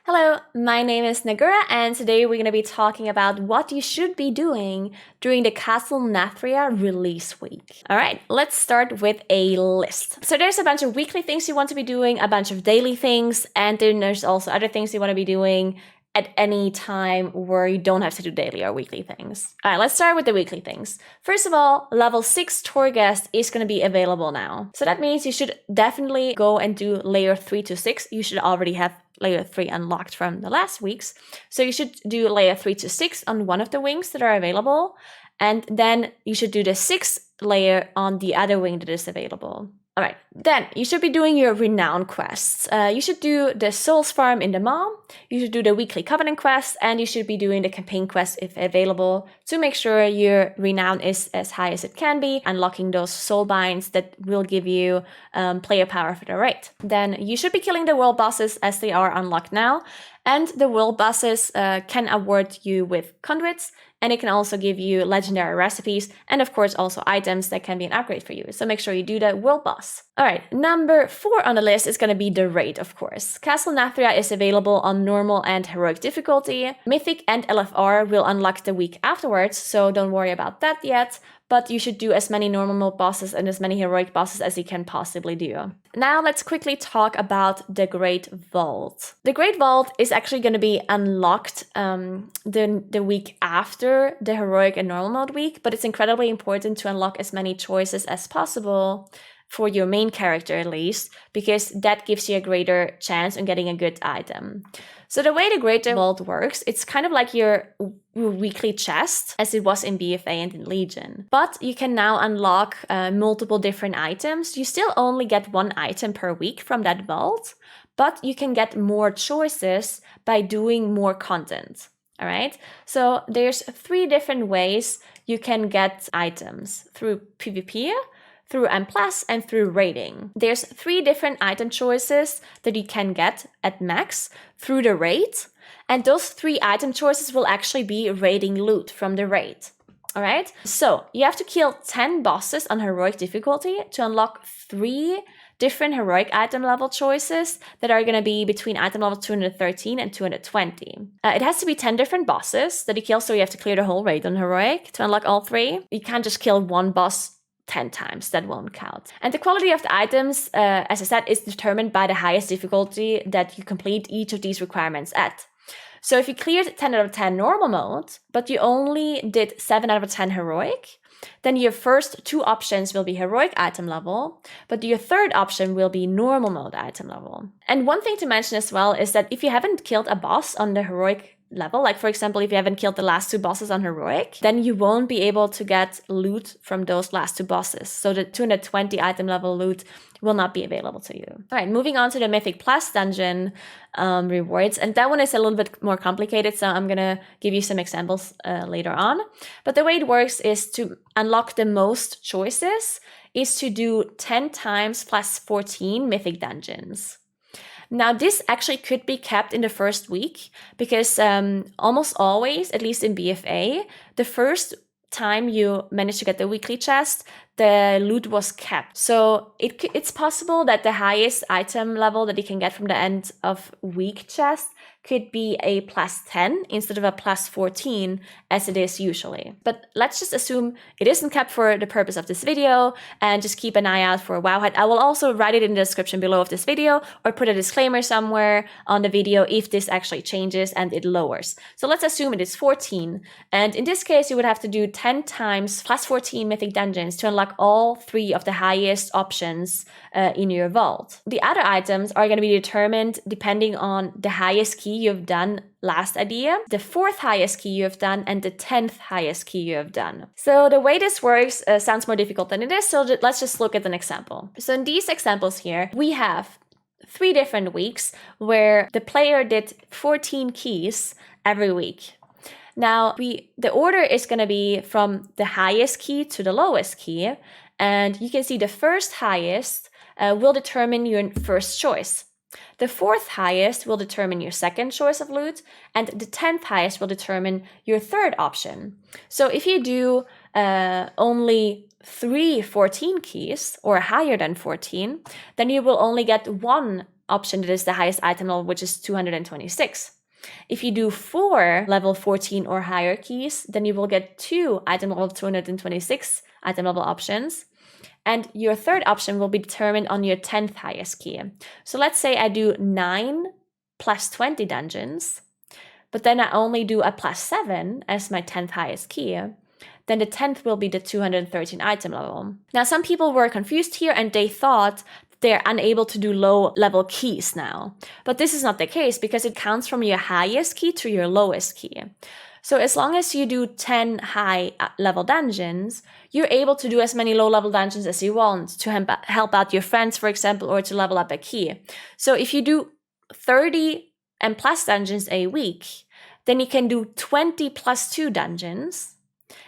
Hello, my name is Naguura, and today we're going to be talking about what you should be doing during the Castle Nathria release week. Alright, let's start with a list. So there's a bunch of weekly things you want to be doing, a bunch of daily things, and then there's also other things you want to be doing at any time where you don't have to do daily or weekly things. Alright, let's start with the weekly things. First of all, level 6 Torghast is going to be available now. So that means you should definitely go and do layer 3 to 6. You should already have layer 3 unlocked from the last weeks. So you should do layer 3 to 6 on one of the wings that are available. And then you should do the 6th layer on the other wing that is available. Alright, then you should be doing your Renown quests. You should do the Souls Farm in the Maw, you should do the weekly Covenant quest, and you should be doing the campaign quest if available to make sure your Renown is as high as it can be, unlocking those soul binds that will give you player power for the raid. Then you should be killing the world bosses as they are unlocked now, and the world bosses can award you with Conduits, and it can also give you legendary recipes and of course also items that can be an upgrade for you. So make sure you do the world boss. Alright, number 4 on the list is going to be the raid, of course. Castle Nathria is available on normal and heroic difficulty. Mythic and LFR will unlock the week afterwards, so don't worry about that yet. But you should do as many normal mode bosses and as many heroic bosses as you can possibly do. Now let's quickly talk about the Great Vault. The Great Vault is actually going to be unlocked the week after the heroic and normal mode week, but it's incredibly important to unlock as many choices as possible for your main character at least, because that gives you a greater chance on getting a good item. So the way the Great Vault works, it's kind of like your weekly chest, as it was in BFA and in Legion. But you can now unlock multiple different items. You still only get one item per week from that vault, but you can get more choices by doing more content. All right, so there's 3 different ways you can get items: through PvP, through M+, and through raiding. There's 3 different item choices that you can get at max through the raid, and those 3 item choices will actually be raiding loot from the raid. Alright, so you have to kill 10 bosses on heroic difficulty to unlock 3 different heroic item level choices that are going to be between item level 213 and 220. It has to be 10 different bosses that you kill, so you have to clear the whole raid on heroic to unlock all 3. You can't just kill one boss 10 times, that won't count. And the quality of the items, as I said, is determined by the highest difficulty that you complete each of these requirements at. So if you cleared 10 out of 10 normal mode, but you only did 7 out of 10 heroic, then your first 2 options will be heroic item level, but your third option will be normal mode item level. And one thing to mention as well is that if you haven't killed a boss on the heroic level, like for example, if you haven't killed the last 2 bosses on heroic, then you won't be able to get loot from those last 2 bosses. So the 220 item level loot will not be available to you. All right, moving on to the Mythic Plus dungeon rewards, and that one is a little bit more complicated, so I'm gonna give you some examples later on. But the way it works is to unlock the most choices is to do 10 times plus 14 Mythic dungeons. Now, this actually could be kept in the first week because almost always, at least in BFA, the first time you managed to get the weekly chest, the loot was kept. So it's possible that the highest item level that you can get from the end of week chest could be a plus 10 instead of a plus 14 as it is usually. But let's just assume it isn't kept for the purpose of this video and just keep an eye out for Wowhead. I will also write it in the description below of this video or put a disclaimer somewhere on the video if this actually changes and it lowers. So let's assume it is 14. And in this case, you would have to do 10 times plus 14 mythic dungeons to unlock all 3 of the highest options in your vault. The other items are going to be determined depending on the highest key you've done last idea, the 4th highest key you have done, and the 10th highest key you have done. So the way this works sounds more difficult than it is, so let's just look at an example. So in these examples here, we have 3 different weeks where the player did 14 keys every week. Now, the order is going to be from the highest key to the lowest key, and you can see the first highest will determine your first choice. The 4th highest will determine your second choice of loot, and the 10th highest will determine your third option. So if you do only 3 14 keys, or higher than 14, then you will only get 1 option that is the highest item level, which is 226. If you do 4 level 14 or higher keys, then you will get 2 item level 226 item level options. And your third option will be determined on your 10th highest key. So let's say I do 9 plus 20 dungeons, but then I only do a plus 7 as my 10th highest key. Then the 10th will be the 213 item level. Now, some people were confused here and they thought they're unable to do low level keys now. But this is not the case because it counts from your highest key to your lowest key. So as long as you do 10 high level dungeons, you're able to do as many low level dungeons as you want to help out your friends, for example, or to level up a key. So if you do 30 and plus dungeons a week, then you can do 20 plus 2 dungeons.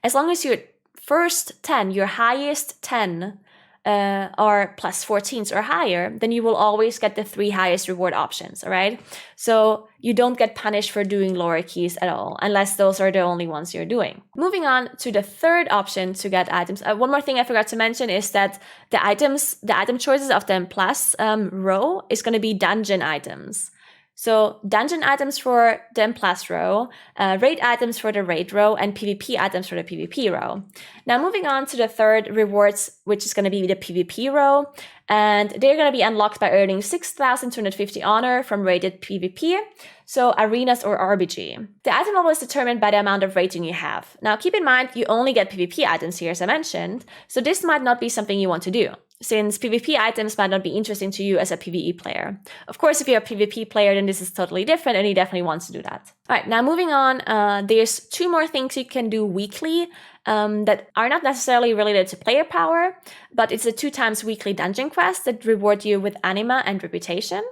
As long as your first 10, your highest 10, are plus 14s or higher, then you will always get the 3 highest reward options, all right? So you don't get punished for doing lower keys at all, unless those are the only ones you're doing. Moving on to the third option to get items. One more thing I forgot to mention is that the item choices of the plus row is going to be dungeon items. So dungeon items for the M+ row, raid items for the raid row, and PvP items for the PvP row. Now moving on to the third rewards, which is going to be the PvP row, and they're going to be unlocked by earning 6,250 honor from rated PvP, so arenas or RBG. The item level is determined by the amount of rating you have. Now keep in mind, you only get PvP items here, as I mentioned, so this might not be something you want to do, since PvP items might not be interesting to you as a PvE player. Of course, if you're a PvP player, then this is totally different and you definitely want to do that. All right, now moving on, there's 2 more things you can do weekly that are not necessarily related to player power, but it's a 2 times weekly dungeon quest that reward you with anima and reputation.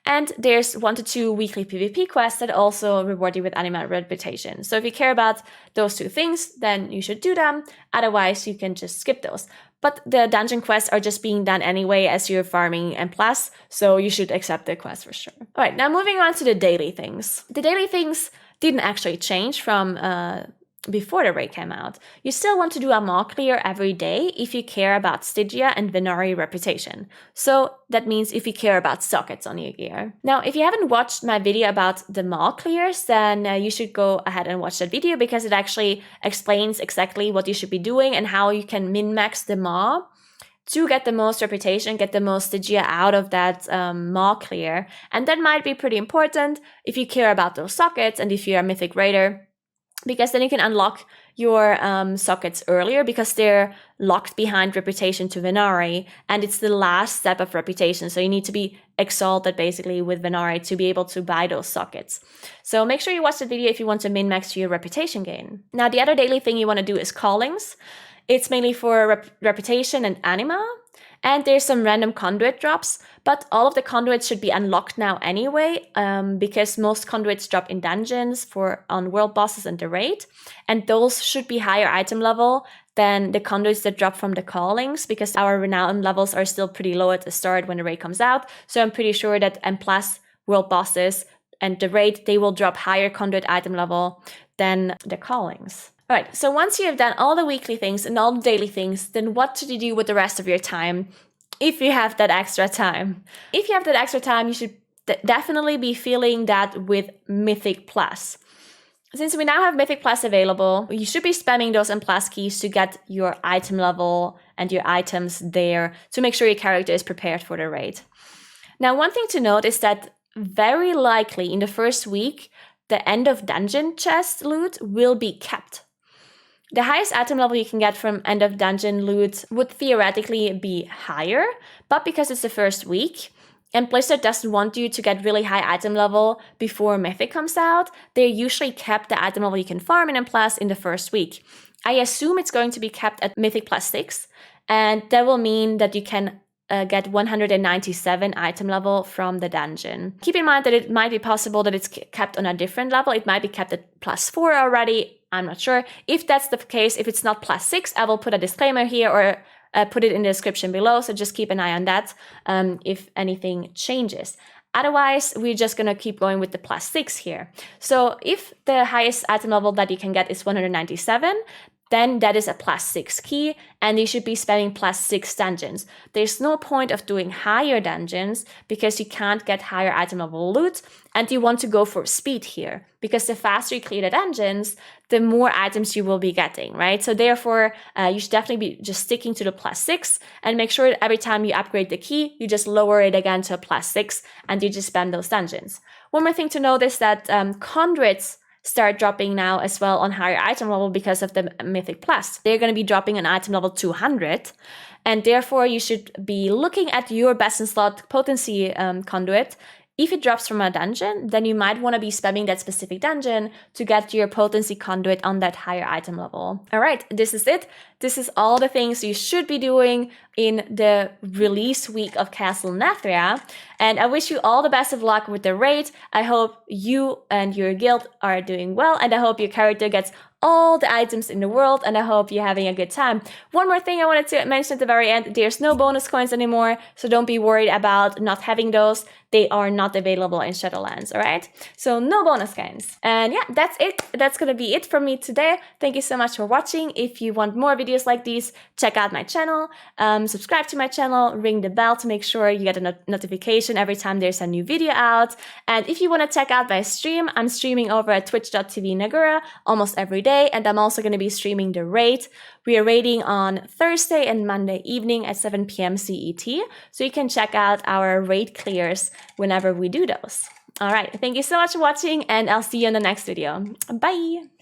And there's 1 to 2 weekly PvP quests that also reward you with anima and reputation. So if you care about those 2 things, then you should do them. Otherwise, you can just skip those. But the dungeon quests are just being done anyway as you're farming M+, so you should accept the quest for sure. All right, now moving on to the daily things. The daily things didn't actually change from before the raid came out. You still want to do a maw clear every day if you care about Stygia and Venari reputation. So that means if you care about sockets on your gear. Now, if you haven't watched my video about the maw clears, then you should go ahead and watch that video because it actually explains exactly what you should be doing and how you can min-max the maw to get the most reputation, get the most Stygia out of that maw clear. And that might be pretty important if you care about those sockets and if you're a Mythic Raider, because then you can unlock your sockets earlier because they're locked behind reputation to Venari, and it's the last step of reputation. So you need to be exalted basically with Venari to be able to buy those sockets. So make sure you watch the video if you want to min-max your reputation gain. Now, the other daily thing you want to do is callings. It's mainly for reputation and anima. And there's some random conduit drops, but all of the conduits should be unlocked now anyway, because most conduits drop in dungeons on world bosses and the raid, and those should be higher item level than the conduits that drop from the callings, because our renown levels are still pretty low at the start when the raid comes out. So I'm pretty sure that M+ world bosses and the raid, they will drop higher conduit item level than the callings. All right, so once you have done all the weekly things and all the daily things, then what should you do with the rest of your time if you have that extra time? If you have that extra time, you should definitely be filling that with Mythic Plus. Since we now have Mythic Plus available, you should be spamming those M+ keys to get your item level and your items there to make sure your character is prepared for the raid. Now, one thing to note is that very likely in the first week, the end of dungeon chest loot will be kept. The highest item level you can get from end of dungeon loot would theoretically be higher, but because it's the first week, and Blizzard doesn't want you to get really high item level before Mythic comes out, they usually kept the item level you can farm in M+ in the first week. I assume it's going to be kept at Mythic +6, and that will mean that you can get 197 item level from the dungeon. Keep in mind that it might be possible that it's kept on a different level. It might be kept at +4 already. I'm not sure. If that's the case, if it's not +6, I will put a disclaimer here or put it in the description below. So just keep an eye on that if anything changes. Otherwise, we're just going to keep going with the +6 here. So if the highest item level that you can get is 197, then that is a +6 key, and you should be spending +6 dungeons. There's no point of doing higher dungeons because you can't get higher item level loot, and you want to go for speed here because the faster you clear the dungeons, the more items you will be getting, right? So therefore, you should definitely be just sticking to the +6 and make sure that every time you upgrade the key, you just lower it again to a +6 and you just spam those dungeons. One more thing to note is that Conduits start dropping now as well on higher item level because of the Mythic Plus. They're going to be dropping on item level 200, and therefore you should be looking at your best in slot potency conduit. If it drops from a dungeon, then you might want to be spamming that specific dungeon to get your potency conduit on that higher item level. All right, this is it. This is all the things you should be doing in the release week of Castle Nathria. And I wish you all the best of luck with the raid. I hope you and your guild are doing well, and I hope your character gets all the items in the world, and I hope you're having a good time. One more thing I wanted to mention at the very end, there's no bonus coins anymore, so don't be worried about not having those. They are not available in Shadowlands, all right? So no bonus coins. And yeah, that's it. That's gonna be it from me today. Thank you so much for watching. If you want more videos like these, check out my channel, subscribe to my channel, ring the bell to make sure you get a notification every time there's a new video out. And if you want to check out my stream, I'm streaming over at twitch.tv Naguura almost every day, and I'm also going to be streaming the raid. We are raiding on Thursday and Monday evening at 7 p.m. CET, so you can check out our raid clears whenever we do those. All right, thank you so much for watching, and I'll see you in the next video. Bye!